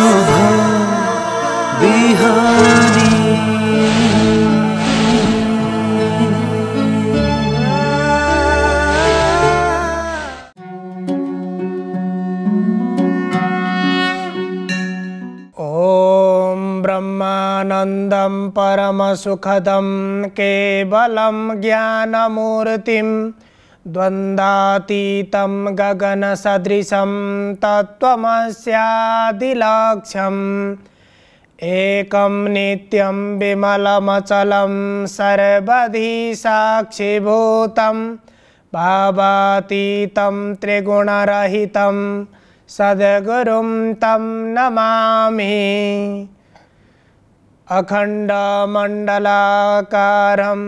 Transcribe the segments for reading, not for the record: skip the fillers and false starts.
शुभ बिहानी। ब्रह्मानन्दं परमसुखदं केवलं ज्ञानमूर्तिं द्वन्द्वातीतं गगनसदृशं तत्त्वमस्यादिलक्ष्यम् एकं नित्यं विमलमचलं सर्वधि साक्षिभूतं भावातीतं त्रिगुणरहितं सद्गुरुं तं नमामि। अखण्डमण्डलाकारं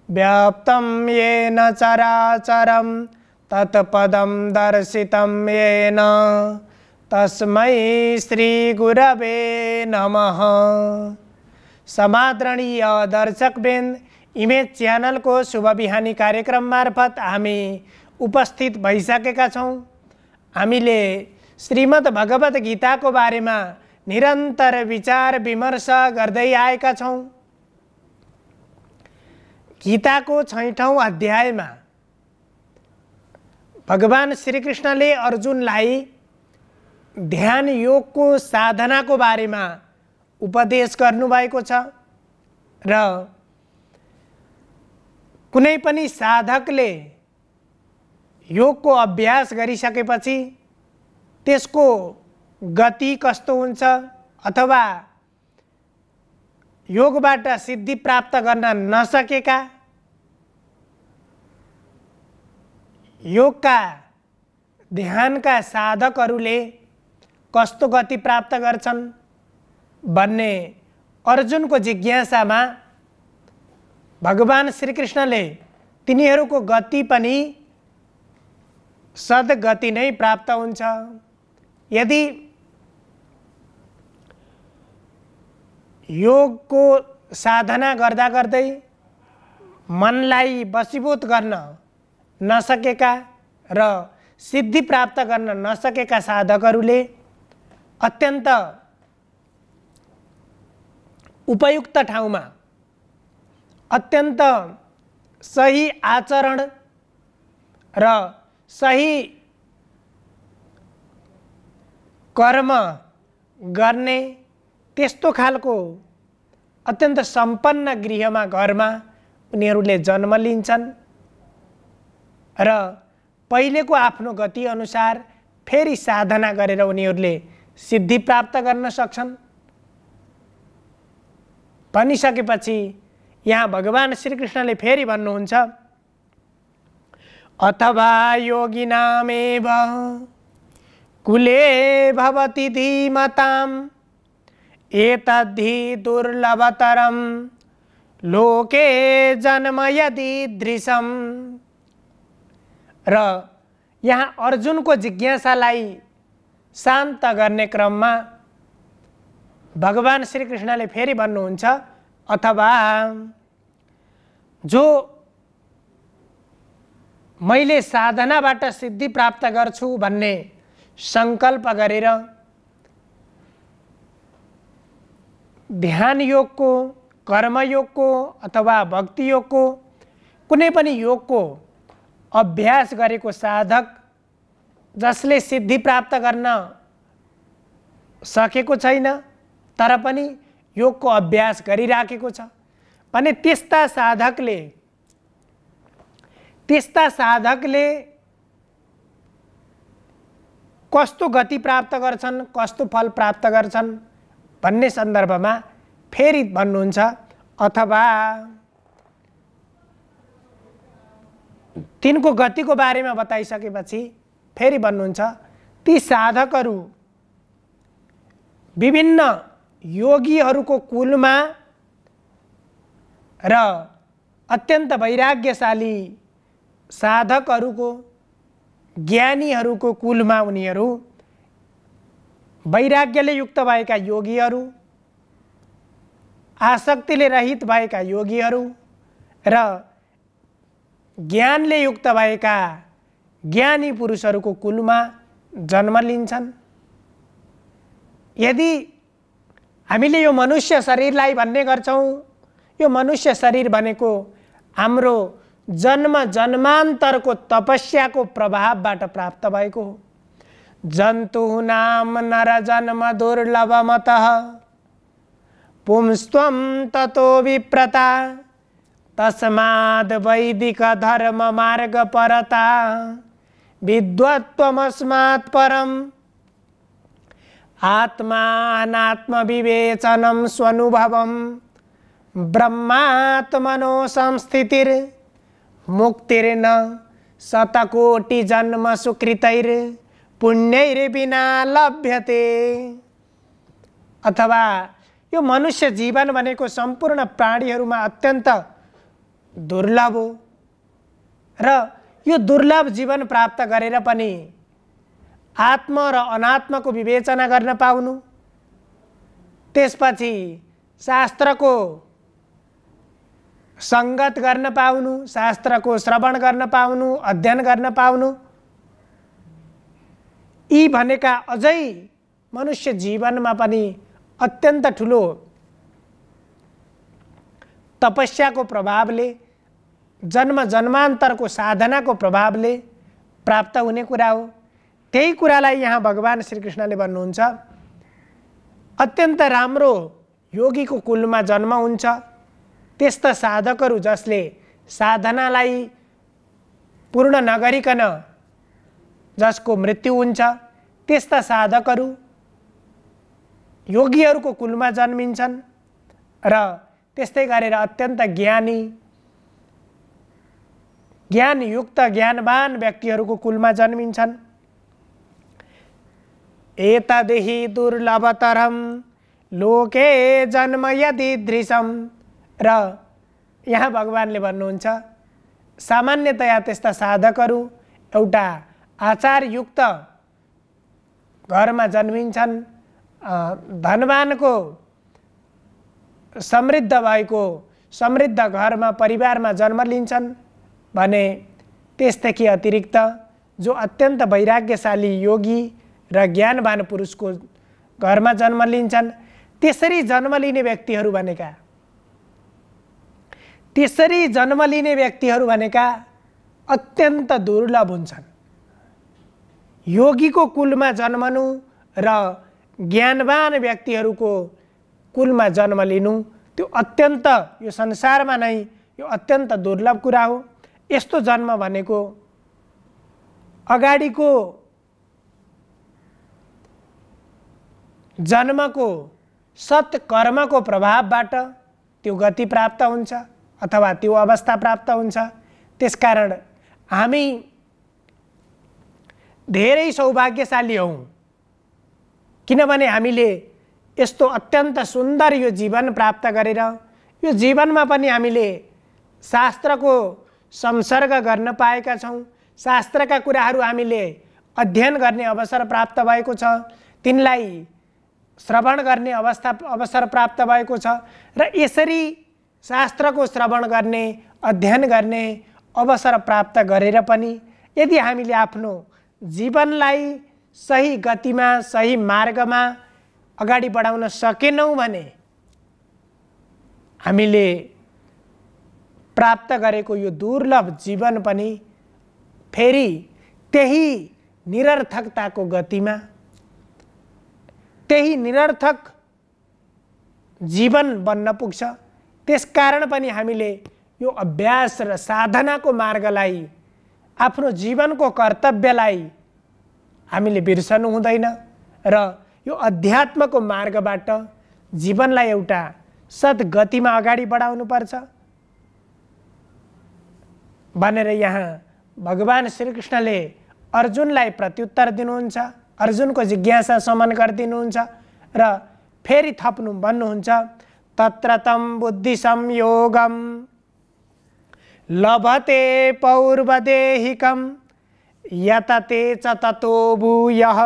व्याप्तं येन चराचरं तत्पदं दर्शितं येन तस्मै श्रीगुरवे नमः। समादरणीय दर्शकवृन्द, इमेज च्यानल को शुभ बिहानी कार्यक्रम मार्फत हामी उपस्थित भइसकेका छौं। हामीले श्रीमद् भगवत गीता को बारेमा निरन्तर विचार विमर्श गर्दै आएका छौं। गीता को 6औं अध्यायमा भगवान श्रीकृष्णले अर्जुनलाई ध्यान योग को साधना को बारेमा उपदेश गर्नुभएको छ र कुनै पनि साधकले योग को अभ्यास गरिसकेपछि त्यसको गति कस्तो हुन्छ अथवा योगबाट सिद्धि प्राप्त गर्न नसकेका योगका ध्यानका साधकहरूले कस्तो गति प्राप्त गर्छन् भन्ने अर्जुनको जिज्ञासामा भगवान श्रीकृष्णले तिनीहरूको गति पनि सद्गति नै प्राप्त हुन्छ। यदि योग को साधना गर्दा गर्दै मनलाई वशीभूत गर्न नसकेका र सिद्धि प्राप्त गर्न नसकेका साधकहरूले अत्यन्त उपयुक्त ठाउँमा अत्यन्त सही आचरण र सही कर्म गर्ने त्यस्तो खालको अत्यन्त सम्पन्न गृहमा घरमा उनीहरूले जन्म लिन्छन् र पहिलेको आफ्नो गति अनुसार फेरि साधना गरेर उनीहरूले सिद्धि प्राप्त गर्न सक्छन्। भनिसकेपछि यहाँ भगवान श्रीकृष्णले फेरि भन्नुहुन्छ, अथवा योगिनामेव कुले भवति धीमताम् एतद्धि दुर्लभतरं लोके जन्म यदीदृशम्। र यहाँ अर्जुन को जिज्ञासालाई शान्त गर्ने क्रममा भगवान श्रीकृष्णले फेरि भन्नुहुन्छ, अथवा जो मैले साधनाबाट सिद्धि प्राप्त गर्छु भन्ने संकल्प गरेर ध्यान योग को, कर्म योग को अथवा भक्ति योग को कुनै पनि योग को अभ्यास गरेको साधक जसले सिद्धि प्राप्त गर्न सकेको छैन तर पनि योग को अभ्यास गरिराखेको छ भने त्यस्ता साधकले कस्तो गति प्राप्त गर्छन्, कस्तो फल प्राप्त गर्छन् भन्ने सन्दर्भमा फेरि भन्नुहुन्छ, अथवा तिनको गतिको बारेमा बताइसकेपछि फेरि भन्नुहुन्छ, ती साधकहरू विभिन्न योगीहरूको कुलमा र अत्यन्त वैराग्यशाली साधकहरूको ज्ञानीहरूको कुलमा उनीहरू वैराग्यले युक्त भएका योगीहरू, आसक्तिले रहित भएका योगीहरू र ज्ञानले युक्त भएका ज्ञानी पुरुषहरूको कुलमा जन्म लिन्छन्। यदि हामीले यो मनुष्य शरीरलाई भन्ने गर्छौँ, यो मनुष्य शरीर भनेको हाम्रो जन्म जन्मान्तरको तपस्याको प्रभावबाट प्राप्त भएको हो। जन्तूनां नरजन्म दुर्लभमतः पुंस्त्वं ततो विप्रता तस्माद् वैदिक धर्म मार्ग परता विद्वत्त्वमस्मात् परम् आत्मानात्म विवेचनं स्वनुभवं ब्रह्मात्मनो संस्थितिर मुक्तिर्न शतकोटि जन्म सुकृतैर पुण्यैर्विना लभ्यते। अथवा यो मनुष्य जीवन भनेको सम्पूर्ण प्राणीहरूमा अत्यन्त दुर्लभ हो र यो दुर्लभ जीवन प्राप्त गरेर पनि आत्म र अनात्मको विवेचना गर्न पाउनु, त्यसपछि शास्त्रको संगत गर्न पाउनु, शास्त्रको श्रवण गर्न पाउनु, अध्ययन गर्न पाउनु, यी भनेका अझै मनुष्य जीवनमा पनि अत्यन्त ठुलो तपस्याको प्रभावले, जन्म जन्मान्तरको साधनाको प्रभावले प्राप्त हुने कुरा हो। त्यही कुरालाई यहाँ भगवान श्रीकृष्णले भन्नुहुन्छ, अत्यन्त राम्रो योगीको कुलमा जन्म हुन्छ। त्यस्ता साधकहरू जसले साधनालाई पूर्ण नगरिकन जसको मृत्यु हुन्छ, त्यस्ता साधकहरू योगीहरूको कुलमा जन्मिन्छन् र त्यस्तै गरेर अत्यन्त ज्ञानी, ज्ञानयुक्त ज्ञानवान व्यक्तिहरूको कुलमा जन्मिन्छन्। एतदिहि दुर्लभतरं लोके जन्म यदीदृशम्। र यहाँ भगवानले भन्नुहुन्छ, सामान्यतया त्यस्ता साधकहरू एउटा आचारयुक्त घरमा जन्मिन्छन्, धनवानको समृद्ध भएको समृद्ध घरमा परिवारमा जन्म लिन्छन् भने त्यसदेखि अतिरिक्त जो अत्यन्त वैराग्यशाली योगी र ज्ञानवान पुरुषको घरमा जन्म लिन्छन्, त्यसरी जन्म लिने व्यक्तिहरू भनेका अत्यन्त दुर्लभ हुन्छन्। योगीको कुलमा जन्मनु र ज्ञानवान व्यक्तिहरूको कुलमा जन्म लिनु त्यो अत्यन्त, यो संसारमा नै यो अत्यन्त दुर्लभ कुरा हो। यस्तो जन्म भनेको अगाडिको जन्मको सत्कर्मको प्रभावबाट त्यो गति प्राप्त हुन्छ अथवा त्यो अवस्था प्राप्त हुन्छ। त्यसकारण हामी धेरै सौभाग्यशाली हौं, किनभने हामीले यस्तो अत्यन्त सुन्दर यो जीवन प्राप्त गरेर यो जीवनमा पनि हामीले शास्त्रको संसर्ग गर्न पाएका छौं। शास्त्रका कुराहरू हामीले अध्ययन गर्ने अवसर प्राप्त भएको छ, तिनलाई श्रवण गर्ने अवसर प्राप्त भएको छ र यसरी शास्त्रको श्रवण गर्ने, अध्ययन गर्ने अवसर प्राप्त गरेर पनि यदि हामीले आफ्नो जीवनलाई सही गतिमा, सही मार्गमा अगाडि बढाउन सकेनौं भने हामीले प्राप्त गरेको यो दुर्लभ जीवन पनि फेरि त्यही निरर्थकताको गतिमा, त्यही निरर्थक जीवन बन्न पुग्छ। त्यसकारण पनि हामीले यो अभ्यास र साधनाको मार्गलाई, आफ्नो जीवनको कर्तव्यलाई हामीले बिर्सनु हुँदैन र यो अध्यात्मको मार्गबाट जीवनलाई एउटा सद्गतिमा अगाडि बढाउनु पर्छ भनेर यहाँ भगवान श्रीकृष्णले अर्जुनलाई प्रत्युत्तर दिनुहुन्छ। अर्जुनको जिज्ञासा शमन गरिदिनुहुन्छ र फेरि थप्नु भन्नुहुन्छ, तत्र तं बुद्धि संयोगम लभते पौर्वदेहिकं यतते च ततो भूयः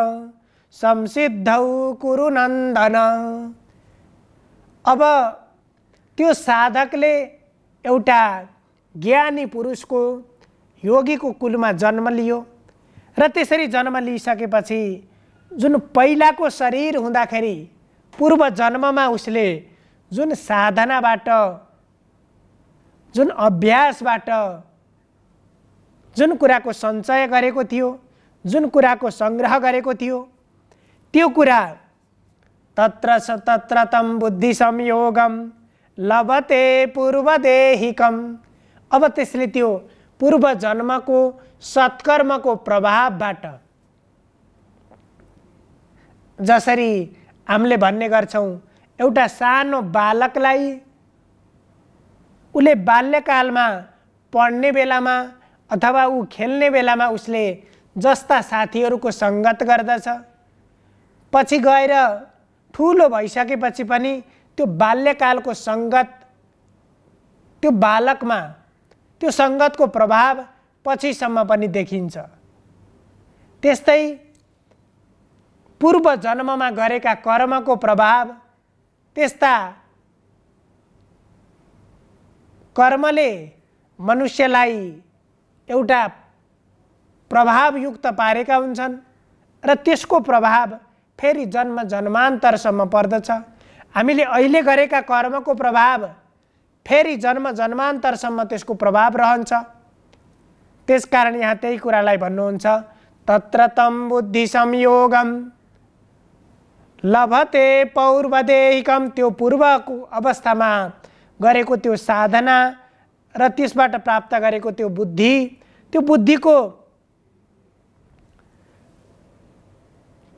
संसिद्धौ कुरु नन्दन। अब त्यो साधकले एउटा ज्ञानी पुरुषको, योगीको कुलमा जन्म लियो र त्यसरी जन्म लिइसकेपछि जुन पहिलाको शरीर हुँदाखेरि पूर्व जन्ममा उसले जुन साधनाबाट, जुन अभ्यासबाट जुन कुराको सञ्चय गरेको थियो, जुन कुराको सङ्ग्रह गरेको थियो, त्यो कुरा तत्र स तत्र तं बुद्धि संयोगम लभते पूर्वदेहिकम। अब त्यसले त्यो पूर्व जन्मको सत्कर्मको प्रभावबाट, जसरी हामीले भन्ने गर्छौँ एउटा सानो बालकलाई उसले बाल्यकालमा पढ्ने बेलामा अथवा ऊ खेल्ने बेलामा उसले जस्ता साथीहरूको सङ्गत गर्दछ, पछि गएर ठुलो भइसकेपछि पनि त्यो बाल्यकालको सङ्गत त्यो बालकमा त्यो सङ्गतको प्रभाव पछिसम्म पनि देखिन्छ। त्यस्तै पूर्व जन्ममा गरेका कर्मको प्रभाव, त्यस्ता कर्मले मनुष्यलाई एउटा प्रभावयुक्त पारेका हुन्छन् र त्यसको प्रभाव फेरि जन्म जन्मान्तरसम्म पर्दछ। हामीले अहिले गरेका कर्मको प्रभाव फेरि जन्म जन्मान्तरसम्म त्यसको प्रभाव रहन्छ। त्यसकारण यहाँ त्यही कुरालाई भन्नुहुन्छ, तत्र तं बुद्धि संयोगम लभते पौर्वदेहिकम। त्यो पूर्वको अवस्थामा गरेको त्यो साधना र त्यसबाट प्राप्त गरेको त्यो बुद्धि, त्यो बुद्धिको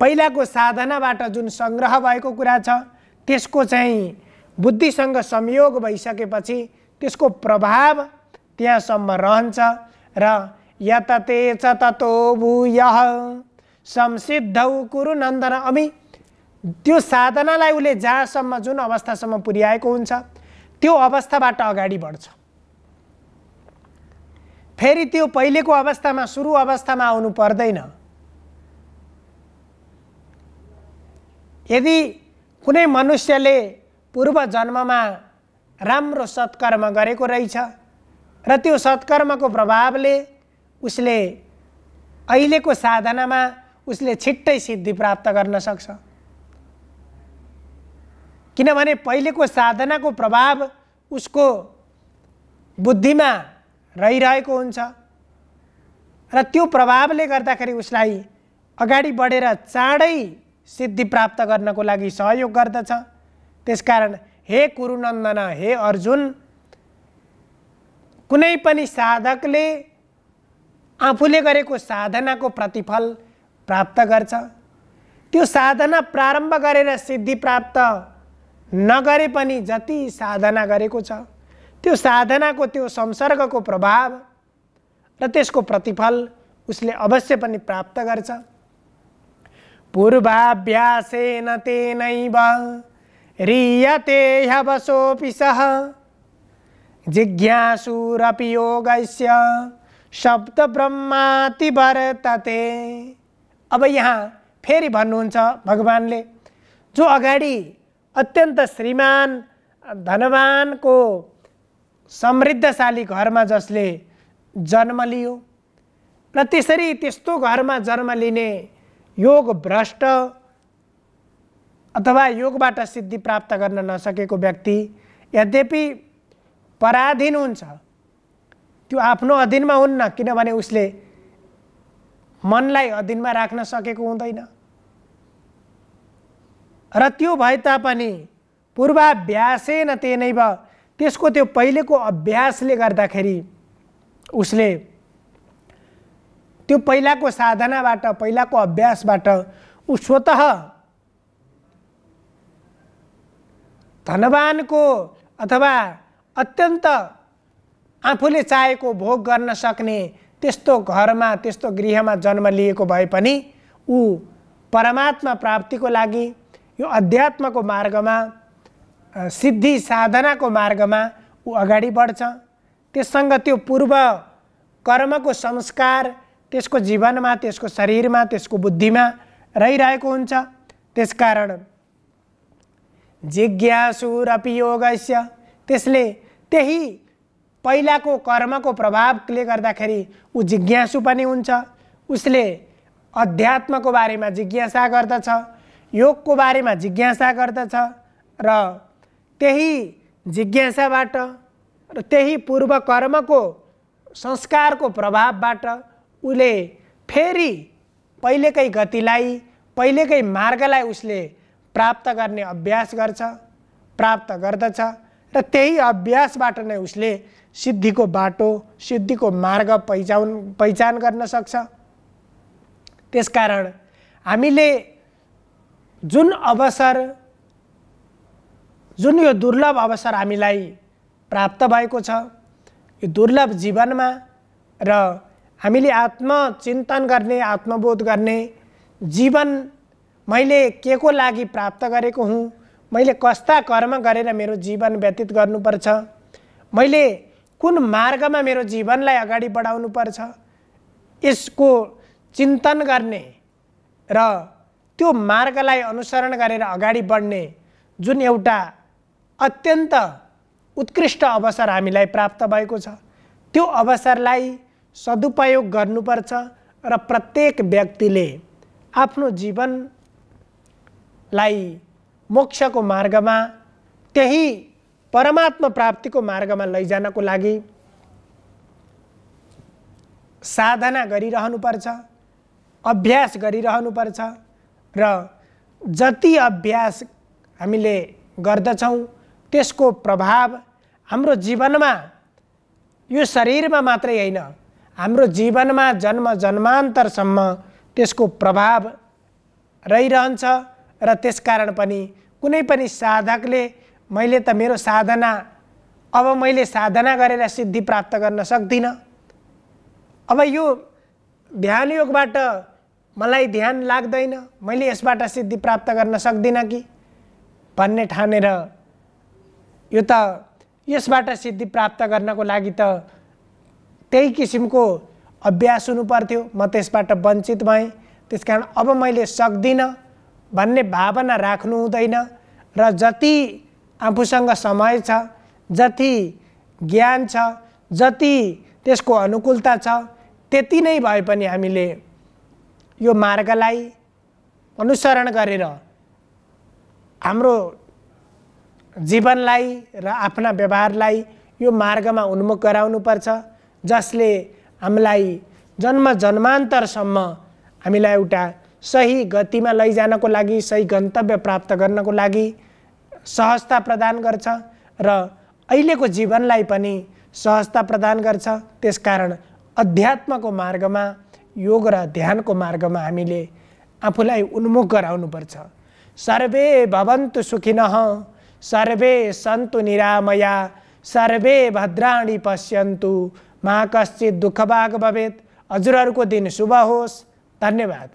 पहिलाको साधनाबाट जुन सङ्ग्रह भएको कुरा छ, त्यसको चाहिँ बुद्धिसँग संयोग भइसकेपछि त्यसको प्रभाव त्यहाँसम्म रहन्छ र यतते च ततो भूयः संसिद्धौ कुरु नन्दन। अमी त्यो साधनालाई उसले जहाँसम्म जुन अवस्थासम्म पुर्याएको हुन्छ त्यो अवस्थाबाट अगाडि बढ्छ। फेरि त्यो पहिलेको अवस्थामा, सुरु अवस्थामा आउनु पर्दैन। यदि कुनै मनुष्यले पूर्व जन्ममा राम्रो सत्कर्म गरेको रहेछ र त्यो सत्कर्मको प्रभावले उसले अहिलेको साधनामा उसले छिट्टै सिद्धि प्राप्त गर्न सक्छ, किनभने पहिलेको साधनाको प्रभाव उसको बुद्धिमा रहिरहेको हुन्छ र त्यो प्रभावले गर्दाखेरि उसलाई अगाडि बढेर चाँडै सिद्धि प्राप्त गर्नको लागि सहयोग गर्दछ। त्यसकारण हे कुरुनन्दन, हे अर्जुन, कुनै पनि साधकले आफूले गरेको साधनाको प्रतिफल प्राप्त गर्छ। त्यो साधना प्रारम्भ गरेर सिद्धि प्राप्त नगरे पनि जति साधना गरेको छ त्यो साधनाको त्यो संसर्गको प्रभाव र त्यसको प्रतिफल उसले अवश्य पनि प्राप्त गर्छ। पूर्वाभ्यासेन तेनैव ह्रियते ह्यवशोऽपि सः जिज्ञासुरपि योगस्य शब्द ब्रह्माति वर्तते। अब यहाँ फेरि भन्नुहुन्छ भगवानले, जो अगाडि अत्यन्त श्रीमान धनवानको समृद्धशाली घरमा जसले जन्म लियो र त्यसरी त्यस्तो घरमा जन्म लिने योग भ्रष्ट अथवा योगबाट सिद्धि प्राप्त गर्न नसकेको व्यक्ति यद्यपि पराधीन हुन्छ, त्यो आफ्नो अधीनमा हुन्न, किनभने उसले मनलाई अधीनमा राख्न सकेको हुँदैन र त्यो भए तापनि पूर्वाभ्यासेन तेनैव, त्यसको त्यो पहिलेको अभ्यासले गर्दाखेरि उसले त्यो पहिलाको साधनाबाट, पहिलाको अभ्यासबाट ऊ स्वतः धनवानको अथवा अत्यन्त आफूले चाहेको भोग गर्न सक्ने त्यस्तो घरमा, त्यस्तो गृहमा जन्म लिएको भए पनि ऊ परमात्मा प्राप्तिको लागि यो अध्यात्मको मार्गमा, सिद्धि साधनाको मार्गमा ऊ अगाडि बढ्छ। त्यससँग त्यो पूर्व कर्मको संस्कार त्यसको जीवनमा, त्यसको शरीरमा, त्यसको बुद्धिमा रहिरहेको हुन्छ। त्यसकारण जिज्ञासुरपि योगस्य, त्यसले त्यही पहिलाको कर्मको प्रभावले गर्दाखेरि ऊ जिज्ञासु पनि हुन्छ। उसले अध्यात्मको बारेमा जिज्ञासा गर्दछ, योगको बारेमा जिज्ञासा गर्दछ र त्यही जिज्ञासाबाट र त्यही पूर्व कर्मको संस्कारको प्रभावबाट उसले फेरि पहिलेकै गतिलाई, पहिलेकै मार्गलाई उसले प्राप्त गर्ने अभ्यास गर्छ, प्राप्त गर्दछ र त्यही अभ्यासबाट नै उसले सिद्धिको बाटो, सिद्धिको मार्ग पहिचान गर्न सक्छ। त्यसकारण हामीले जुन अवसर, जुन यो दुर्लभ अवसर हामीलाई प्राप्त भएको छ, यो दुर्लभ जीवनमा र हामीले आत्मचिन्तन गर्ने, आत्मबोध गर्ने, जीवन मैले के को लागि प्राप्त गरेको हुँ, मैले कस्ता कर्म गरेर मेरो जीवन व्यतीत गर्नुपर्छ, मैले कुन मार्गमा मेरो जीवनलाई अगाडि बढाउनुपर्छ, यसको चिन्तन गर्ने र त्यो मार्गलाई अनुसरण गरेर अगाडि बढ्ने जुन एउटा अत्यन्त उत्कृष्ट अवसर हामीलाई प्राप्त भएको छ, त्यो अवसरलाई सदुपयोग गर्नुपर्छ र प्रत्येक व्यक्तिले आफ्नो जीवनलाई मोक्षको मार्गमा, त्यही परमात्मा प्राप्तिको मार्गमा लैजानको लागि साधना गरिरहनुपर्छ, अभ्यास गरिरहनुपर्छ र जति अभ्यास हामीले गर्दछौँ त्यसको प्रभाव हाम्रो जीवनमा, यो शरीरमा मात्रै होइन, हाम्रो जीवनमा जन्म जन्मान्तरसम्म त्यसको प्रभाव रहिरहन्छ र त्यसकारण पनि कुनै पनि साधकले मैले त मेरो साधना, अब मैले साधना गरेर सिद्धि प्राप्त गर्न सक्दिनँ, अब यो ध्यान योगबाट मलाई ध्यान लाग्दैन, मैले यसबाट सिद्धि प्राप्त गर्न सक्दिनँ कि भन्ने ठानेर यो त यसबाट सिद्धि प्राप्त गर्नको लागि त त्यही किसिमको अभ्यास हुनु पर्थ्यो, म त्यसबाट वञ्चित भएँ, त्यसकारण अब मैले सक्दिनँ भन्ने भावना राख्नु हुँदैन र जति आफूसँग समय छ, जति ज्ञान छ, जति त्यसको अनुकूलता छ, त्यति नै भए पनि हामीले यो मार्गलाई अनुसरण गरेर हाम्रो जीवनलाई र आफ्ना व्यवहारलाई यो मार्गमा उन्मुख गराउनुपर्छ, जसले हामीलाई जन्म जन्मान्तरसम्म हामीलाई एउटा सही गतिमा लैजानको लागि, सही गन्तव्य प्राप्त गर्नको लागि सहजता प्रदान गर्छ र अहिलेको जीवनलाई पनि सहजता प्रदान गर्छ। त्यसकारण अध्यात्मको मार्गमा, योग र ध्यानको मार्गमा हामीले आफूलाई उन्मुख गराउनुपर्छ। सर्वे भवन्तु सुखिनः, सर्वे सन्तु निरामया, सर्वे भद्राणि पश्यन्तु, मा कश्चित् दुःखभाग् भवेत्। हजुरहरूको दिन शुभ होस्। धन्यवाद।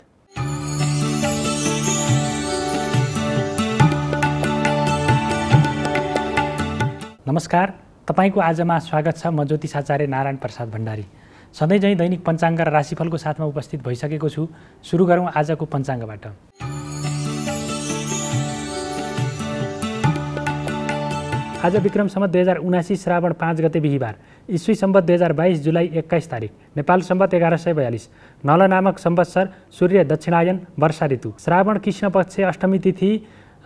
नमस्कार, तपाईको आजमा स्वागत छ। म ज्योतिषाचार्य नारायण प्रसाद भण्डारी सधैँ झैँ दैनिक पञ्चाङ्ग र राशिफलको साथमा उपस्थित भइसकेको छु। सुरु गरौँ आजको पञ्चाङ्गबाट। आज विक्रम सम्वत 2079 श्रावण 5 गते बिहिबार, ईस्वी सम्वत 2022 जुलाई 21 तारिक, नेपाल सम्वत 1142, नल नामक संवत्सर, सूर्य दक्षिणायन, वर्षा ऋतु, श्रावण कृष्ण पक्ष, अष्टमी तिथि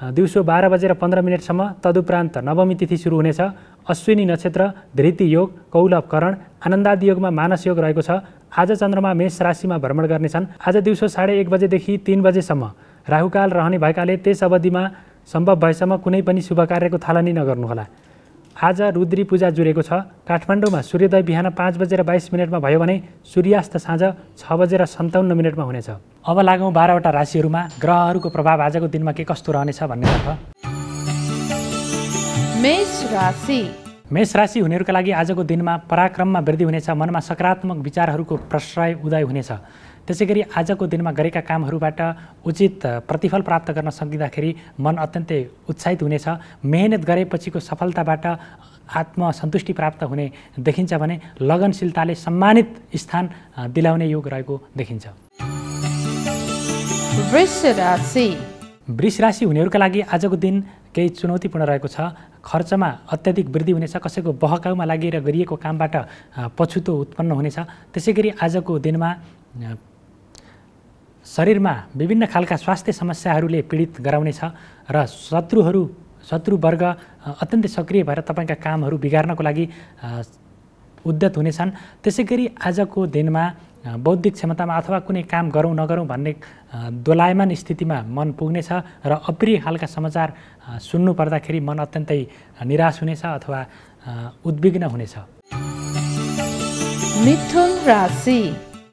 दिउँसो 12:15 तदुपरान्त नवमी तिथि सुरु हुनेछ। अश्विनी नक्षत्र, धृति योग, कौलभ करण, आनन्दादि योगमा मानस योग रहेको छ। आज चन्द्रमा मेष राशिमा भ्रमण गर्नेछन्। आज दिउँसो 1:30 बजेदेखि 3 बजेसम्म राहुकाल रहने भएकाले त्यस अवधिमा सम्भव भएसम्म कुनै पनि शुभ कार्यको थालनी नगर्नुहोला। आज रुद्री पूजा जुरेको छ। काठमाडौँमा सूर्योदय बिहान 5:22 भयो भने सूर्यास्त साँझ 6:57 हुनेछ। अब लागौँ 12वटा राशिहरूमा ग्रहहरूको प्रभाव आजको दिनमा के कस्तो रहनेछ भन्नेतर्फ। मेष राशि हुनेहरूका लागि आजको दिनमा पराक्रममा वृद्धि हुनेछ। मनमा सकारात्मक विचारहरूको प्रश्रय उदय हुनेछ। त्यसैगरी आजको दिनमा गरेका कामहरूबाट उचित प्रतिफल प्राप्त गर्न सकिँदाखेरि मन अत्यन्तै उत्साहित हुनेछ। मेहनत गरेपछिको सफलताबाट आत्मसन्तुष्टि प्राप्त हुने देखिन्छ भने लगनशीलताले सम्मानित स्थान दिलाउने योग रहेको देखिन्छ। वृष राशि हुनेहरूका लागि आजको दिन केही चुनौतीपूर्ण रहेको छ। खर्चमा अत्याधिक वृद्धि हुनेछ। कसैको बहकाउमा लागेर गरिएको कामबाट पछुतो उत्पन्न हुनेछ। त्यसैगरी आजको दिनमा शरीरमा विभिन्न खालका स्वास्थ्य समस्याहरूले पीडित गराउनेछ र शत्रु वर्ग अत्यन्तै सक्रिय भएर तपाईँका कामहरू बिगार्नको लागि उद्यत हुनेछन्। त्यसै गरी आजको दिनमा बौद्धिक क्षमतामा अथवा कुनै काम गरौँ नगरौँ भन्ने दोलायमान स्थितिमा मन पुग्नेछ र अप्रिय खालका समाचार सुन्नु पर्दाखेरि मन अत्यन्तै निराश हुनेछ अथवा उद्विग्न हुनेछ।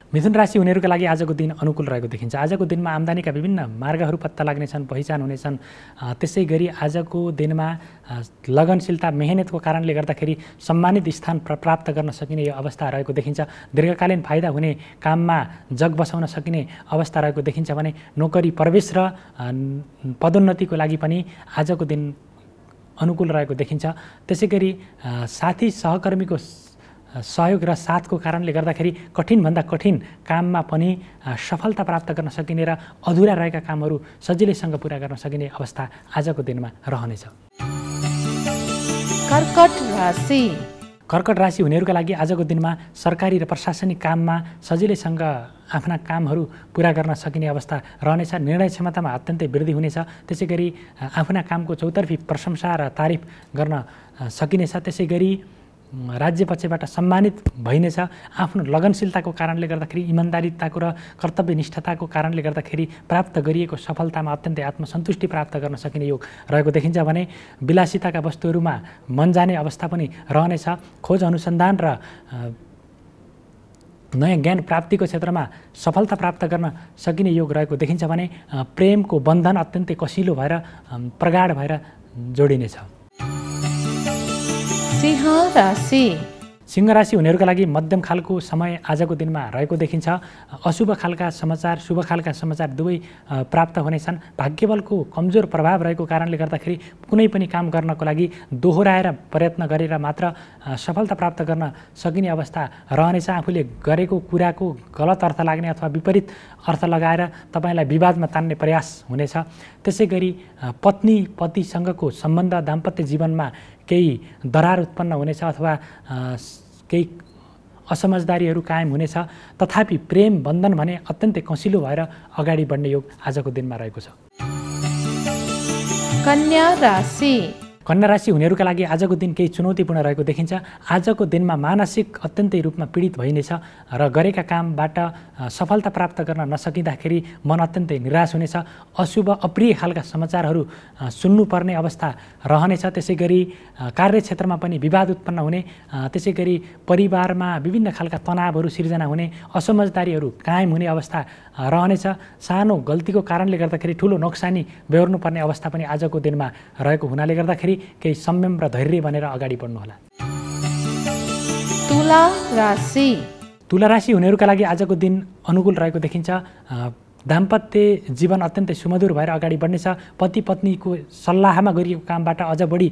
मिथुन राशि हुनेहरूका लागि आजको दिन अनुकूल रहेको देखिन्छ। आजको दिनमा आम्दानीका विभिन्न मार्गहरू पत्ता लाग्नेछन्, पहिचान हुनेछन्। त्यसै गरी आजको दिनमा लगनशीलता मेहनतको कारणले गर्दाखेरि सम्मानित स्थान प्राप्त गर्न सकिने यो अवस्था रहेको देखिन्छ। दीर्घकालीन फाइदा हुने काममा जग बसाउन सकिने अवस्था रहेको देखिन्छ भने नोकरी प्रवेश र पदोन्नतिको लागि पनि आजको दिन अनुकूल रहेको देखिन्छ। त्यसै गरी साथी सहकर्मीको सहयोग र साथको कारणले गर्दाखेरि कठिनभन्दा कठिन काममा पनि सफलता प्राप्त गर्न सकिने र अधुरा रहेका कामहरू सजिलैसँग पुरा गर्न सकिने अवस्था आजको दिनमा रहनेछ। कर्कट राशि हुनेहरूका लागि आजको दिनमा सरकारी र प्रशासनिक काममा सजिलैसँग आफ्ना कामहरू पुरा गर्न सकिने अवस्था रहनेछ। निर्णय क्षमतामा अत्यन्तै वृद्धि हुनेछ। त्यसै गरी आफ्ना कामको चौतर्फी प्रशंसा र तारिफ गर्न सकिनेछ। त्यसै गरी राज्य पक्षबाट सम्मानित भइनेछ। आफ्नो लगनशीलताको कारणले गर्दाखेरि, इमान्दारिताको र कर्तव्यनिष्ठताको कारणले गर्दाखेरि प्राप्त गरिएको सफलतामा अत्यन्तै आत्मसन्तुष्टि प्राप्त गर्न सकिने योग रहेको देखिन्छ भने विलासिताका वस्तुहरूमा मन जाने अवस्था पनि रहनेछ। खोज अनुसन्धान र नयाँ ज्ञान प्राप्तिको क्षेत्रमा सफलता प्राप्त गर्न सकिने योग रहेको देखिन्छ भने प्रेमको बन्धन अत्यन्तै कसिलो भएर प्रगाढ भएर जोडिनेछ। सिंह राशि हुनेहरूका लागि मध्यम खालको समय आजको दिनमा रहेको देखिन्छ। अशुभ खालका समाचार, शुभ खालका समाचार दुवै प्राप्त हुनेछन्। भाग्यबलको कमजोर प्रभाव रहेको कारणले गर्दाखेरि कुनै पनि काम गर्नको लागि दोहोऱ्याएर प्रयत्न गरेर मात्र सफलता प्राप्त गर्न सकिने अवस्था रहनेछ। आफूले गरेको कुराको गलत अर्थ लाग्ने अथवा विपरीत अर्थ लगाएर तपाईँलाई विवादमा तान्ने प्रयास हुनेछ। त्यसै गरी पत्नी पतिसँगको सम्बन्ध, दाम्पत्य जीवनमा केही दरार उत्पन्न हुनेछ अथवा केही असमझदारीहरू कायम हुनेछ। तथापि प्रेम बन्धन भने अत्यन्तै कसिलो भएर अगाडि बढ्ने योग आजको दिनमा रहेको छ। कन्या राशि हुनेहरूका लागि आजको दिन केही चुनौतीपूर्ण रहेको देखिन्छ। आजको दिनमा मानसिक अत्यन्तै रूपमा पीडित भइनेछ र गरेका कामबाट सफलता प्राप्त गर्न नसकिँदाखेरि मन अत्यन्तै निराश हुनेछ। अशुभ अप्रिय खालका समाचारहरू सुन्नुपर्ने अवस्था रहनेछ। त्यसै गरी कार्यक्षेत्रमा पनि विवाद उत्पन्न हुने, त्यसै गरी परिवारमा विभिन्न खालका तनावहरू सिर्जना हुने, असमझदारीहरू कायम हुने अवस्था रहनेछ। सानो गल्तीको कारणले गर्दाखेरि ठुलो नोक्सानी बेहोर्नुपर्ने अवस्था पनि आजको दिनमा रहेको हुनाले गर्दाखेरि केही संयम र धैर्य बनेर अगाडि बढ्नुहोला। तुला राशि हुनेहरूका लागि आजको दिन अनुकूल रहेको देखिन्छ। दाम्पत्य जीवन अत्यन्तै सुमधुर भएर अगाडि बढ्नेछ। पति पत्नीको सल्लाहमा गरिएको कामबाट अझ बढी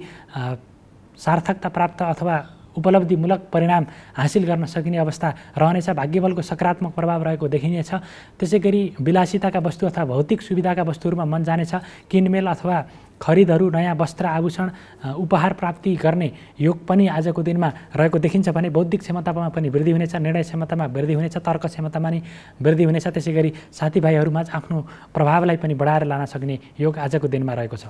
सार्थकता प्राप्त अथवा उपलब्धिमूलक परिणाम हासिल गर्न सकिने अवस्था रहनेछ। भाग्यबलको सकारात्मक प्रभाव रहेको देखिनेछ। त्यसै गरी विलासिताका वस्तु अथवा भौतिक सुविधाका वस्तुहरूमा मन जानेछ। किनमेल अथवा खरिदहरू, नयाँ वस्त्र आभूषण उपहार प्राप्ति गर्ने योग पनि आजको दिनमा रहेको देखिन्छ भने बौद्धिक क्षमतामा पनि वृद्धि हुनेछ, निर्णय क्षमतामा वृद्धि हुनेछ, तर्क क्षमतामा पनि वृद्धि हुनेछ। त्यसै गरी साथीभाइहरूमा आफ्नो प्रभावलाई पनि बढाएर लान सक्ने योग आजको दिनमा रहेको छ।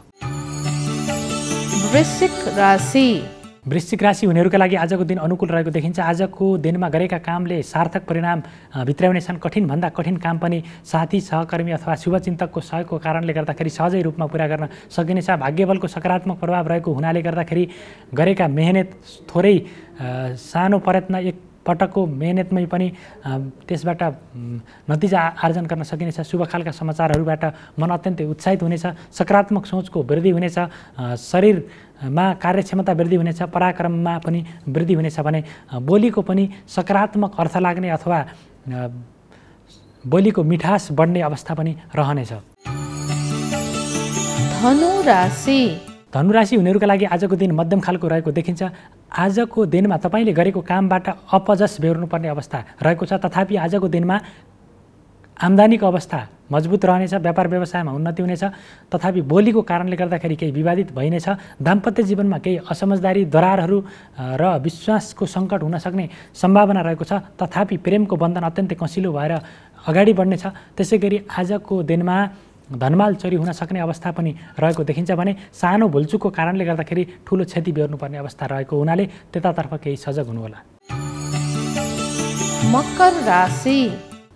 वृश्चिक राशि हुनेहरूका लागि आजको दिन अनुकूल रहेको देखिन्छ। आजको दिनमा गरेका कामले सार्थक परिणाम भित्राउनेछन्। कठिनभन्दा कठिन काम पनि साथी सहकर्मी अथवा शुभचिन्तकको सहयोगको कारणले गर्दाखेरि सहजै रूपमा पुरा गर्न सकिनेछ। भाग्यबलको सकारात्मक प्रभाव रहेको हुनाले गर्दाखेरि गरेका मेहनत थोरै सानो प्रयत्न एक पटकको मेहनतमै पनि त्यसबाट नतिजा आर्जन गर्न सकिनेछ। शुभ खालका समाचारहरूबाट मन अत्यन्तै उत्साहित हुनेछ। सकारात्मक सोचको वृद्धि हुनेछ। शरीरमा कार्यक्षमता वृद्धि हुनेछ। पराक्रममा पनि वृद्धि हुनेछ भने बोलीको पनि सकारात्मक अर्थ लाग्ने अथवा बोलीको मिठास बढ्ने अवस्था पनि रहनेछ। धनुराशि हुनेहरूका लागि आजको दिन मध्यम खालको रहेको देखिन्छ। आजको दिनमा तपाईँले गरेको कामबाट अपजस बेहोर्नुपर्ने अवस्था रहेको छ। तथापि आजको दिनमा आम्दानीको अवस्था मजबुत रहनेछ। व्यापार व्यवसायमा उन्नति हुनेछ। तथापि बोलीको कारणले गर्दाखेरि केही विवादित भइनेछ। दाम्पत्य जीवनमा केही असमझदारी, दरारहरू र विश्वासको सङ्कट हुन सक्ने सम्भावना रहेको छ। तथापि प्रेमको बन्धन अत्यन्तै कसिलो भएर अगाडि बढ्नेछ। त्यसै गरी आजको दिनमा धनमाल चोरी हुन सक्ने अवस्था पनि रहेको देखिन्छ भने सानो भुलचुकको कारणले गर्दाखेरि ठुलो क्षति बेहोर्नुपर्ने अवस्था रहेको हुनाले त्यतातर्फ केही सजग हुनुहोला।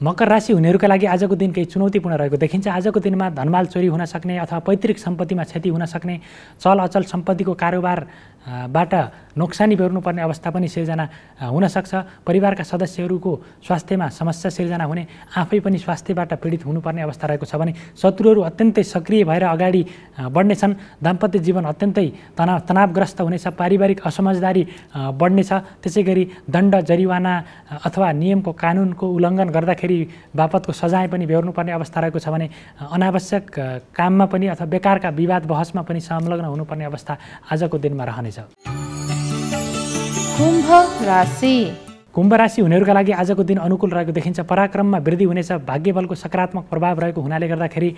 मकर राशि हुनेहरूका लागि आजको दिन केही चुनौतीपूर्ण रहेको देखिन्छ। आजको दिनमा धनमाल चोरी हुन सक्ने अथवा पैतृक सम्पत्तिमा क्षति हुन सक्ने, चल अचल सम्पत्तिको कारोबारबाट नोक्सानी बेहोर्नुपर्ने अवस्था पनि सिर्जना हुनसक्छ। परिवारका सदस्यहरूको स्वास्थ्यमा समस्या सिर्जना हुने, आफै पनि स्वास्थ्यबाट पीडित हुनुपर्ने अवस्था रहेको छ भने शत्रुहरू अत्यन्तै सक्रिय भएर अगाडि बढ्नेछन्। दाम्पत्य जीवन अत्यन्तै तनावग्रस्त हुनेछ। पारिवारिक असमझदारी बढ्नेछ। त्यसै गरी दण्ड, जरिवाना अथवा नियमको कानुनको उल्लङ्घन गर्दाखेरि बापतको सजाय पनि बेहोर्नुपर्ने अवस्था रहेको छ भने अनावश्यक काममा पनि अथवा बेकारका विवाद बहसमा पनि संलग्न हुनुपर्ने अवस्था आजको दिनमा रहनेछ। कुम्भ राशि हुनेहरूका लागि आजको दिन अनुकूल रहेको देखिन्छ। पराक्रममा वृद्धि हुनेछ। भाग्यबलको सकारात्मक प्रभाव रहेको हुनाले गर्दाखेरि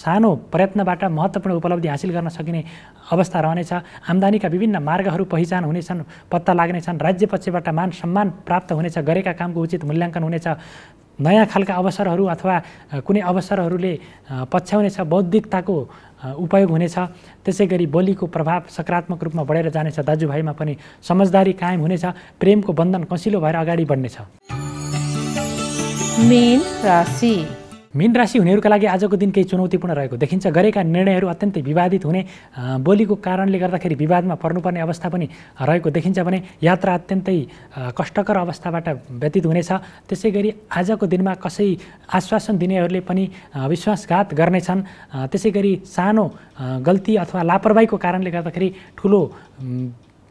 सानो प्रयत्नबाट महत्त्वपूर्ण उपलब्धि हासिल गर्न सकिने अवस्था रहनेछ। आम्दानीका विभिन्न मार्गहरू पहिचान हुनेछन्, पत्ता लाग्नेछन्। राज्य पक्षबाट मान सम्मान प्राप्त हुनेछ। गरेका कामको उचित मूल्याङ्कन हुनेछ। नयाँ खालका अवसरहरू अथवा कुनै अवसरहरूले पछ्याउनेछ। बौद्धिकताको उपयोग हुनेछ। त्यसै गरी बोलीको प्रभाव सकारात्मक रूपमा बढेर जानेछ। दाजुभाइमा पनि समझदारी कायम हुनेछ। प्रेमको बन्धन कसिलो भएर अगाडि बढ्नेछ। मीन राशि हुनेहरूका लागि आजको दिन केही चुनौतीपूर्ण रहेको देखिन्छ। गरेका निर्णयहरू अत्यन्तै विवादित हुने, बोलीको कारणले गर्दाखेरि विवादमा पर्नुपर्ने अवस्था पनि रहेको देखिन्छ भने यात्रा अत्यन्तै कष्टकर अवस्थाबाट व्यतीत हुनेछ। त्यसै गरी आजको दिनमा कसै आश्वासन दिनेहरूले पनि विश्वासघात गर्नेछन्। त्यसै गरी सानो गल्ती अथवा लापरवाहीको कारणले गर्दाखेरि ठुलो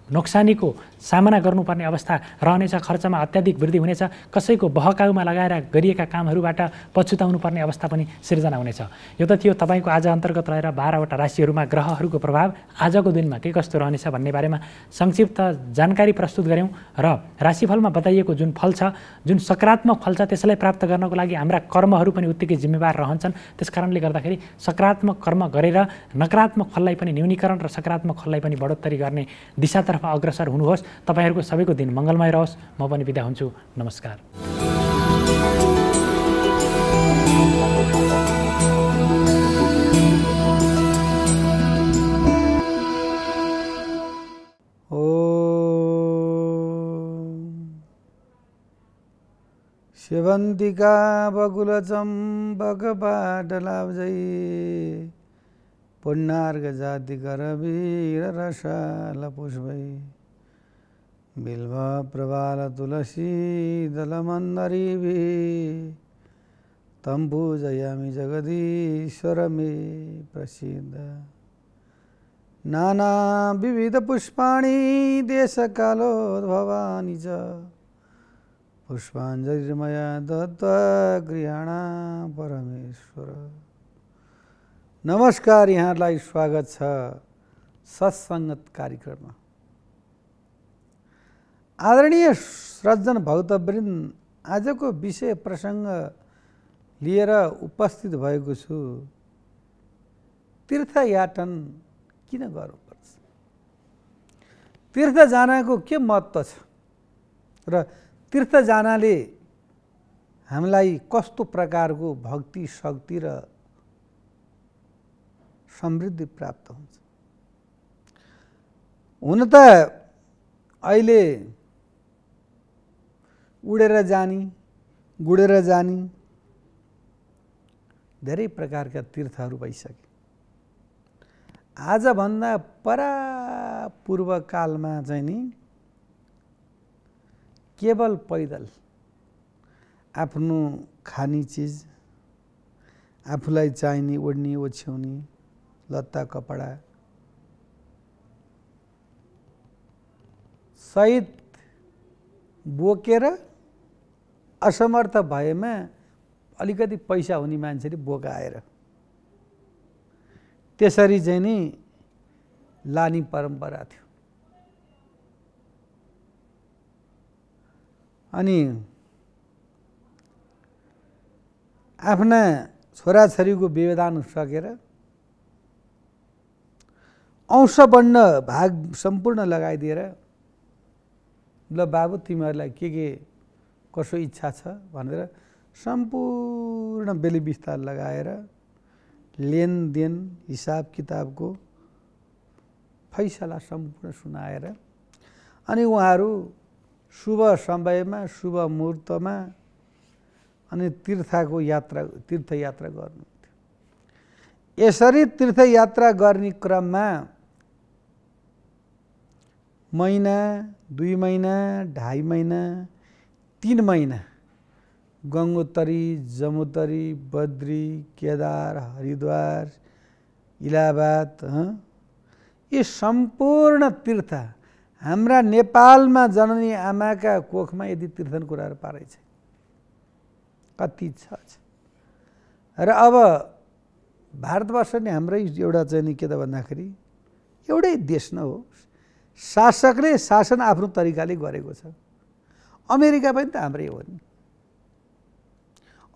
नोक्सानीको सामना गर्नुपर्ने अवस्था रहनेछ। खर्चमा अत्याधिक वृद्धि हुनेछ। कसैको बहकाउमा लगाएर गरिएका कामहरूबाट पछुताउनु पर्ने अवस्था पनि सिर्जना हुनेछ। यो त थियो तपाईँको आज अन्तर्गत रहेर 12वटा राशिहरूमा ग्रहहरूको प्रभाव आजको दिनमा के कस्तो रहनेछ भन्ने बारेमा संक्षिप्त जानकारी प्रस्तुत गऱ्यौँ र राशिफलमा बताइएको जुन फल छ, जुन सकारात्मक फल छ, त्यसलाई प्राप्त गर्नको लागि हाम्रा कर्महरू पनि उत्तिकै जिम्मेवार रहन्छन्। त्यसकारणले गर्दाखेरि सकारात्मक कर्म गरेर नकारात्मक फललाई पनि न्यूनीकरण र सकारात्मक फललाई पनि बढोत्तरी गर्ने दिशातर्फ अग्रसर हुनुहोस्। तपाईहरूको सबैको दिन मङ्गलमय रहोस्। म पनि बिदा हुन्छु। नमस्कार। सेवन्तिका बकुल चम्पक पाटलाब्जै पुण्यार्घ जाति करवीर रसाल पुष्पै बिल्व प्रबाल तुलसी दल मन्दरीभि तं पूजयामि जगदीश्वर मे प्रसीद। नाना विविध पुष्पाणि देशकालोद्भवानि च पुष्पाञ्जलिर्मया दत्त्वा गृहाणा परमेश्वर। नमस्कार, यहाँलाई स्वागत छ सत्सङ्गत कार्यक्रममा। आदरणीय सज्जन भक्तवृन्द, आजको विषय प्रसङ्ग लिएर उपस्थित भएको छु। तीर्थयाटन किन गर्नुपर्छ? तीर्थ जानको के महत्त्व छ र तीर्थ जानाले हामीलाई कस्तो प्रकारको भक्ति, शक्ति र समृद्धि प्राप्त हुन्छ? हुन त अहिले उडेर जाने, गुडेर जाने धेरै प्रकारका तीर्थहरू भइसके। आजभन्दा परापूर्व कालमा चाहिँ नि केवल पैदल आफ्नो खाने चिज, आफूलाई चाहिने ओढ्ने ओछ्याउने लत्ता कपडा सहित बोकेर असमर्थ भएमा अलिकति पैसा हुने मान्छेले बोकाएर त्यसरी चाहिँ नि लाने परम्परा थियो। अनि आफ्ना छोराछोरीको विवादान सकेर अंश बन्न भाग सम्पूर्ण लगाइदिएर ल बाबु तिमीहरूलाई के कसो इच्छा छ भनेर सम्पूर्ण बेली विस्तार लगाएर लेनदेन हिसाब किताबको फैसला सम्पूर्ण सुनाएर अनि उहाँहरू शुभ समयमा शुभ मुहूर्तमा अनि तीर्थयात्रा गर्नुहुन्थ्यो। यसरी तीर्थयात्रा गर्ने क्रममा महिना, 2 महिना, 2.5 महिना, 3 महिना गङ्गोत्री, जमुतरी, बद्री, केदार, हरिद्वार, इलाहाबाद यी सम्पूर्ण तीर्थ हाम्रा नेपालमा जननी आमाका कोखमा यदि तीर्थन कुराहरू पारेछ कति छ। र अब भारतवर्ष नै हाम्रै एउटा चाहिँ नि के त भन्दाखेरि एउटै देश न हो, शासकले शासन आफ्नो तरिकाले गरेको छ। अमेरिका पनि त हाम्रै हो नि,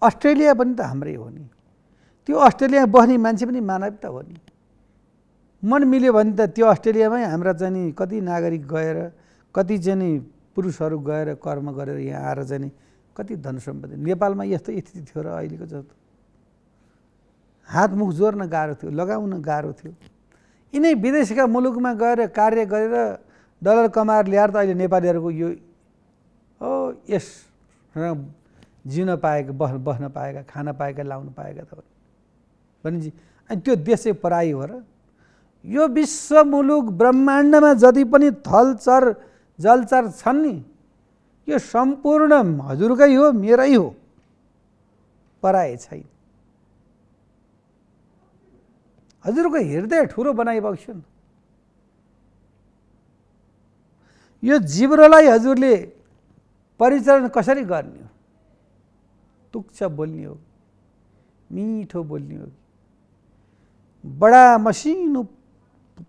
अस्ट्रेलिया पनि त हाम्रै हो नि, त्यो अस्ट्रेलियामा बस्ने मान्छे पनि मानव त हो नि। मन मिल्यो भने त त्यो अस्ट्रेलियामै हाम्रा चाहिँ नि कति नागरिक गएर कति चाहिँ नि पुरुषहरू गएर कर्म गरेर यहाँ आएर चाहिँ नि कति धन सम्पत्ति। नेपालमा यस्तो स्थिति थियो र अहिलेको जस्तो हातमुख जोड्न गाह्रो थियो, लगाउन गाह्रो थियो। यिनै विदेशका मुलुकमा गएर कार्य गरेर डलर कमाएर ल्याएर त अहिले नेपालीहरूको यो यस जिउन पाएका, बस्न पाएका, खान पाएका, लाउन पाएका त भनेपछि अनि त्यो देश चाहिँ पराई हो र। यो विश्व मुलुक ब्रह्माण्डमा जति पनि थलचर जलचर छन् नि यो सम्पूर्ण हजुरकै हो, मेरै हो, पराए छैन। हजुरको हृदय ठुलो बनाइबक्छु नि। यो जिब्रोलाई हजुरले परिचालन कसरी गर्ने हो? तुच्छ बोल्ने हो, मिठो बोल्ने हो, बडा मसिनो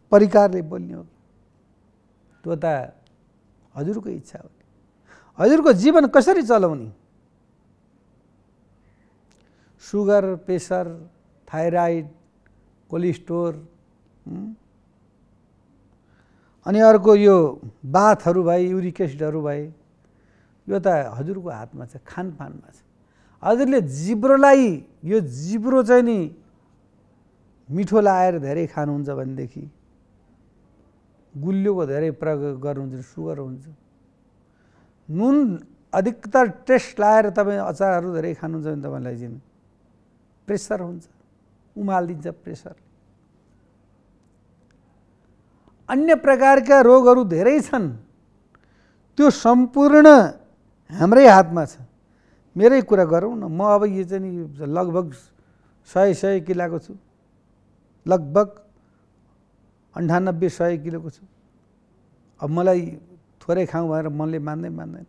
परिकारले बोल्ने हो, त्यो त हजुरको इच्छा हो। हजुरको जीवन कसरी चलाउने? सुगर, प्रेसर, थाइराइड, कोलेस्ट्रोल अनि अर्को यो बाथहरू भए, युरिक एसिडहरू भए, यो त हजुरको हातमा छ, खानपानमा छ। हजुरले जिब्रोलाई यो जिब्रो चाहिँ नि मिठो लाएर धेरै खानुहुन्छ भनेदेखि गुलियोको धेरै प्रयोग गर्नुहुन्छ, सुगर हुन्छ। नुन अधिकतर टेस्ट लाएर तपाईँ अचारहरू धेरै खानुहुन्छ भने तपाईँलाई चाहिँ प्रेसर हुन्छ, उमालिदिन्छ प्रेसर। अन्य प्रकारका रोगहरू धेरै छन्, त्यो सम्पूर्ण हाम्रै हातमा छ। मेरै कुरा गरौँ न, म अब यो चाहिँ नि लगभग 100 किलोको छु, लगभग 98-100 किलोको छु। अब मलाई थोरै खाउँ भनेर मनले मान्दैन।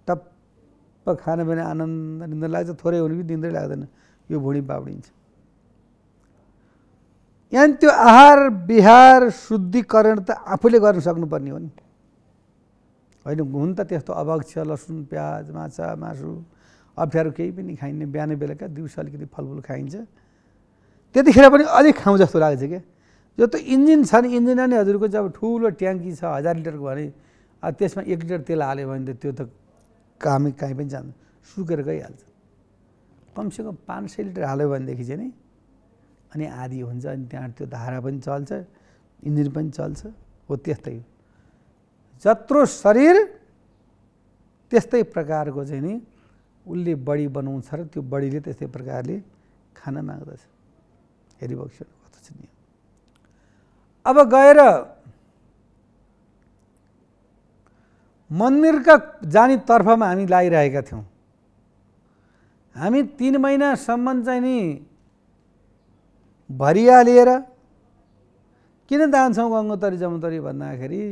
टप्प खान भने आनन्द निन्द्रा लाग्छ, थोरै हुने पनि निन्द्रै लाग्दैन, यो भुँडी बाउडिन्छ। यहाँ त्यो आहार विहार शुद्धिकरण त आफूले गर्न सक्नुपर्ने हो नि, होइन? हुन त त्यस्तो अभाव छ, लसुन प्याज माछा मासु अप्ठ्यारो केही पनि खाइन्न, बिहान बेलुका दिउँसो अलिकति फलफुल खाइन्छ। त्यतिखेर पनि अलिक खाउँ जस्तो लाग्छ क्या। जो त इन्जिन छ नि, इन्जिनमा नि हजुरको जब ठुलो ट्याङ्की छ 1000 लिटरको भने त्यसमा 1 लिटर तेल हाल्यो भने त त्यो त कहीँ पनि जान्छ, सुकेर गइहाल्छ। कमसेकम 500 लिटर हाल्यो भनेदेखि चाहिँ नि अनि आधी हुन्छ, अनि त्यहाँ त्यो धारा पनि चल्छ, इन्जिन पनि चल्छ। हो त्यस्तै हो, जत्रो शरीर त्यस्तै प्रकारको चाहिँ नि उसले बडी बनाउँछ र त्यो बडीले त्यस्तै प्रकारले खान माग्दछ। हेरिबक्छु कस्तो छ नि। अब गएर मन्दिरका जाने तर्फमा हामी लागिरहेका थियौँ। हामी 3 महिनासम्म चाहिँ नि भरिया लिएर किन जान्छौँ गङ्गोत्री जमुतरी भन्दाखेरि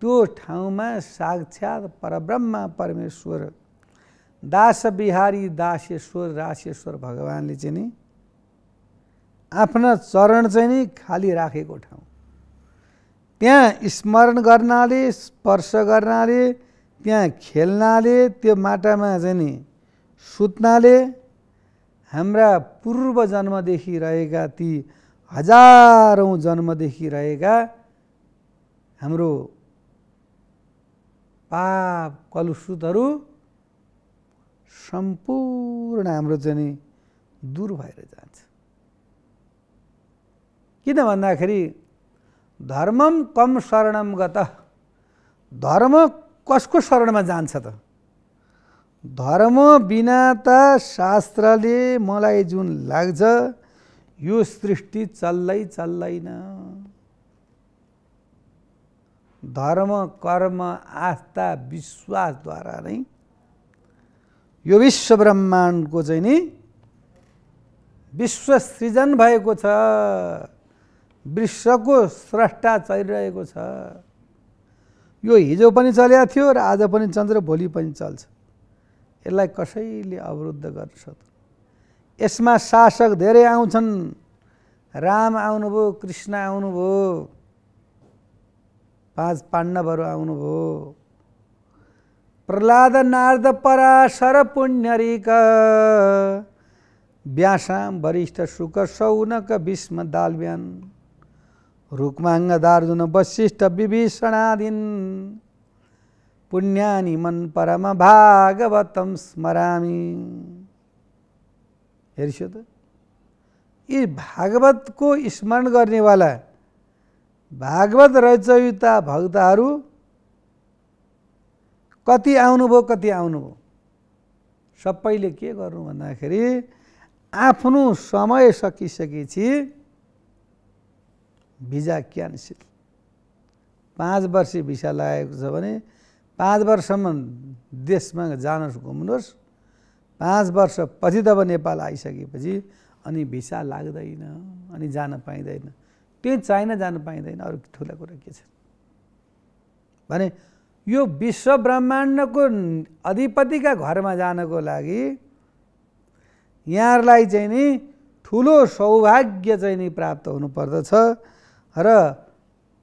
त्यो ठाउँमा साक्षात् परब्रह्म परमेश्वर दास बिहारी दासेश्वर रासेश्वर भगवानले चाहिँ नि आफ्ना चरण चाहिँ नि खाली राखेको ठाउँ। त्यहाँ स्मरण गर्नाले, स्पर्श गर्नाले, त्यहाँ खेल्नाले, त्यो माटामा चाहिँ नि सुत्नाले हाम्रा पूर्व जन्मदेखि रहेका ती हजारौँ जन्मदेखि रहेका हाम्रो पाप कलुषितहरू सम्पूर्ण हाम्रो चाहिँ नि दूर भएर जान्छ। किन भन्दाखेरि धर्मम कम शरणम गत, धर्म कसको शरणमा जान्छ त? धर्म बिना त शास्त्रले मलाई जुन लाग्छ यो सृष्टि चल्दैन। धर्म कर्म आस्था विश्वासद्वारा नै यो विश्व ब्रह्माण्डको चाहिँ नि विश्व सृजन भएको छ, विश्वको स्रष्टा चलिरहेको छ। यो हिजो पनि चलेको थियो र आज पनि चल्छ र भोलि पनि चल्छ। यसलाई कसैले अवरुद्ध गर्न सक्दैन। यसमा शासक धेरै आउँछन्, राम आउनुभयो, कृष्ण आउनुभयो, 5 पाण्डवहरू आउनुभयो, प्रह्लाद नारद पराशर पुण्यरिक व्यासाम वरिष्ठ शुक शौनक भीष्म दालव्यान रुक्मांग दार्जुन वशिष्ठ विभीषणादीन पुण्यानि मन परम भागवतम स्मरामि। हेर्छु त यी भागवतको स्मरण गर्नेवाला भागवत रचयिता भक्तहरू कति आउनुभयो कति आउनुभयो। सबैले के गर्नु भन्दाखेरि आफ्नो समय सकिसकेपछि भिजा क्यान्सल, 5 वर्ष भिसा लागेको छ भने 5 वर्षसम्म देशमा जान घुम्नुहोस्, 5 वर्षपछि तब नेपाल आइसकेपछि अनि भिसा लाग्दैन, अनि जान पाइँदैन। त्यही चाइना जान पाइँदैन, अरू ठुला कुरा के छ भने यो विश्व ब्रह्माण्डको अधिपतिका घरमा जानको लागि यहाँहरूलाई चाहिँ नि ठुलो सौभाग्य चाहिँ नि प्राप्त हुनुपर्दछ र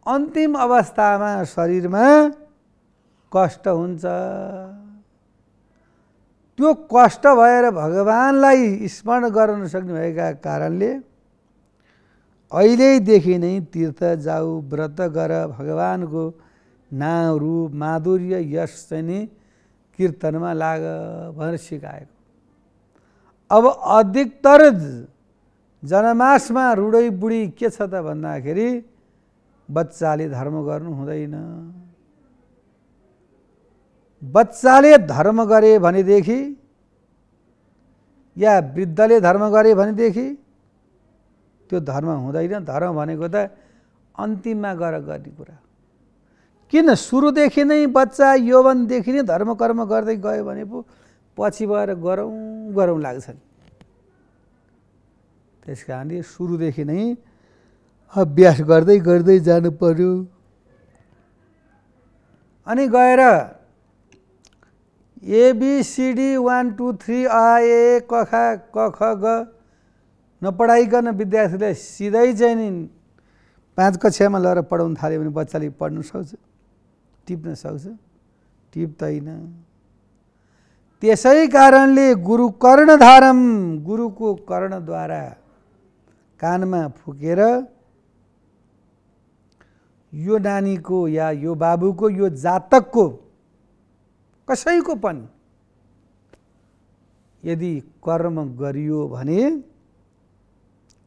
अन्तिम अवस्थामा शरीरमा कष्ट हुन्छ। त्यो कष्ट भएर भगवानलाई स्मरण गर्न सक्ने भएका कारणले अहिलेदेखि नै तीर्थ जाऊ, व्रत गर, भगवानको नाम रूप माधुर्य यश चाहिँ नि कीर्तनमा लाग भनेर सिकाएको। अब अधिकतर जनमासमा रुडै बुढी के छ त भन्दाखेरि बच्चाले धर्म गर्नु हुँदैन। बच्चाले धर्म गरे भनेदेखि या वृद्धले धर्म गरे भनेदेखि त्यो धर्म हुँदैन। धर्म भनेको त अन्तिममा गएर गर्ने कुरा। किन सुरुदेखि नै बच्चा यौवनदेखि नै धर्म कर्म गर्दै गयो भने पो पछि गएर गरौँ लाग्छ। त्यस कारणले सुरुदेखि नै अभ्यास गर्दै गर्दै जानु पर्यो। अनि गएर ABCD 1 2 3 A क ख ग नपढाइकन विद्यार्थीलाई सिधै चाहिँ नि 5 कक्षामा लगेर पढाउन थाल्यो भने बच्चाले पढ्न सक्छ, टिप्न सक्छ, टिप्दैन। त्यसै कारणले गुरु कर्णधारम, गुरुको कर्णद्वारा कानमा फुकेर यो नानीको या यो बाबुको यो जातकको कसैको पनि यदि कर्म गरियो भने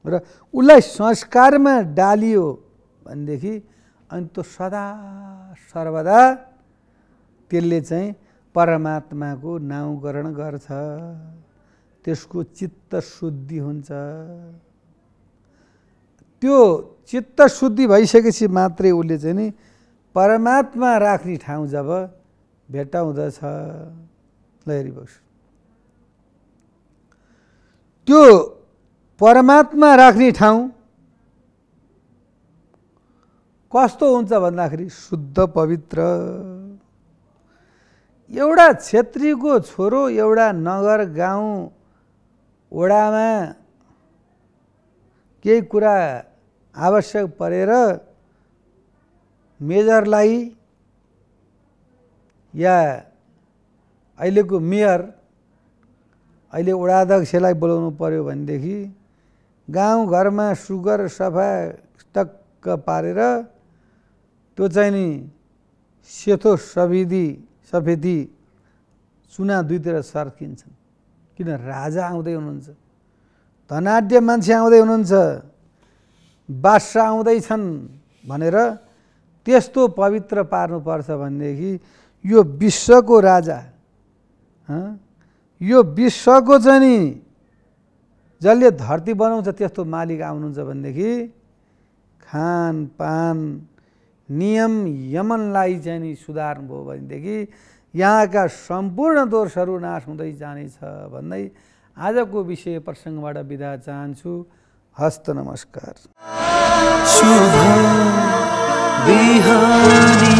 र उसलाई संस्कारमा डालियो भनेदेखि अनि त्यो सदा सर्वदा त्यसले चाहिँ परमात्माको नामकरण गर्छ, त्यसको चित्त शुद्धि हुन्छ। त्यो चित्त शुद्धि भइसकेपछि मात्रै उसले चाहिँ नि परमात्मा राख्ने ठाउँ जब भेटाउँदछ। ल हेरिबस्नु, त्यो परमात्मा राख्ने ठाउँ कस्तो हुन्छ भन्दाखेरि शुद्ध पवित्र। एउटा क्षेत्रीको छोरो एउटा नगर गाउँ वडामा केही कुरा आवश्यक परेर मेजरलाई या अहिलेको मेयर, अहिले वडाध्यक्षलाई बोलाउनु पर्यो भनेदेखि गाउँघरमा सुगर सफा टक्क पारेर त्यो चाहिँ नि सेतो सफेदी चुना दुईतिर सर्किन्छन्, किन राजा आउँदै हुनुहुन्छ, धनाढ्य मान्छे आउँदै हुनुहुन्छ, बादशाह आउँदैछन् भनेर त्यस्तो पवित्र पार्नुपर्छ भनेदेखि यो विश्वको राजा, यो विश्वको चाहिँ नि जसले धरती बनाउँछ त्यस्तो मालिक आउनुहुन्छ भनेदेखि खानपान नियम यमनलाई चाहिँ नि सुधार्नुभयो भनेदेखि यहाँका सम्पूर्ण दोषहरू नाश हुँदै जानेछ भन्दै आजको विषय प्रसङ्गबाट बिदा चाहन्छु। हस्त नमस्कार। शुभ बिहानी।